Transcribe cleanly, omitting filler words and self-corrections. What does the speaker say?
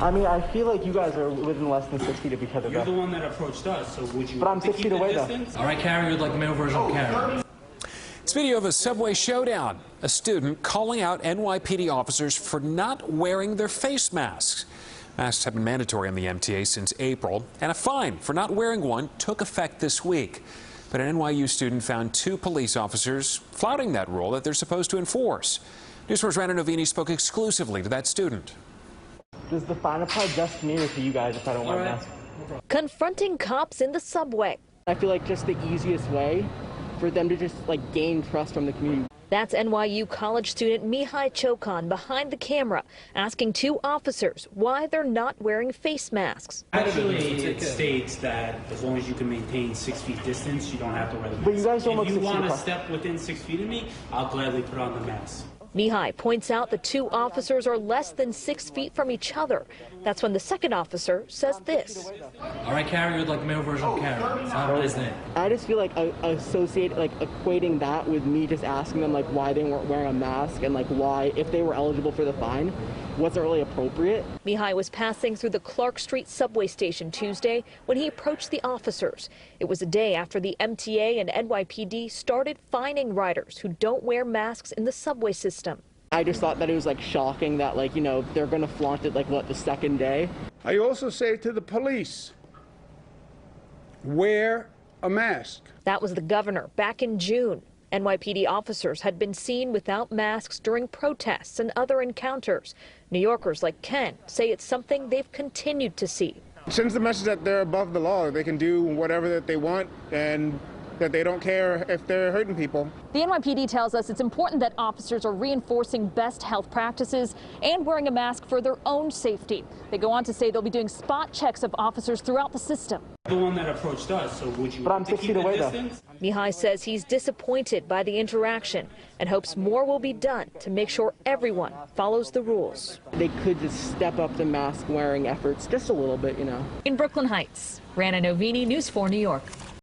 I mean, I feel like you guys are within less than 6 feet of each other. You're the one that approached us, so would you? But I'm 6 feet away, though. All right, Carrie, you'd like the male version of Carrie. It's video of a subway showdown. A student calling out NYPD officers for not wearing their face masks. Masks have been mandatory on the MTA since April, and a fine for not wearing one took effect this week. But an NYU student found 2 police officers flouting that rule that they're supposed to enforce. News 4's Rana Novini spoke exclusively to that student. Does the fine apply just to me or to you guys if I don't wear a mask? Confronting cops in the subway. I feel like just the easiest way for them to just gain trust from the community. That's NYU college student Mihai Ciocan behind the camera, asking 2 officers why they're not wearing face masks. Actually, it states that as long as you can maintain 6 feet distance, you don't have to wear the mask. But you guys don't look 6 feet apart. If you want to step within 6 feet of me, I'll gladly put on the mask. Mihai points out the 2 officers are less than 6 feet from each other. That's when the second officer says this. All right, Carrie, you'd like the male version of Carrie. Have a nice day. I just feel like equating that with me just asking them why they weren't wearing a mask and why, if they were eligible for the fine, wasn't really appropriate. Mihai was passing through the Clark Street subway station Tuesday when he approached the officers. It was a day after the MTA and NYPD started fining riders who don't wear masks in the subway system. I just thought that it was shocking that they're going to flaunt it the second day. I also say to the police, wear a mask. That was the governor back in June. NYPD officers had been seen without masks during protests and other encounters. New Yorkers like Ken say it's something they've continued to see. It sends the message that they're above the law. They can do whatever that they want and that they don't care if they're hurting people. The NYPD tells us it's important that officers are reinforcing best health practices and wearing a mask for their own safety. They go on to say they'll be doing spot checks of officers throughout the system. The one that approached us, so would you? But I'm 6 feet away, though. Mihai says he's disappointed by the interaction and hopes more will be done to make sure everyone follows the rules. They could just step up the mask wearing efforts just a little bit, In Brooklyn Heights, Rana Novini, News 4 New York.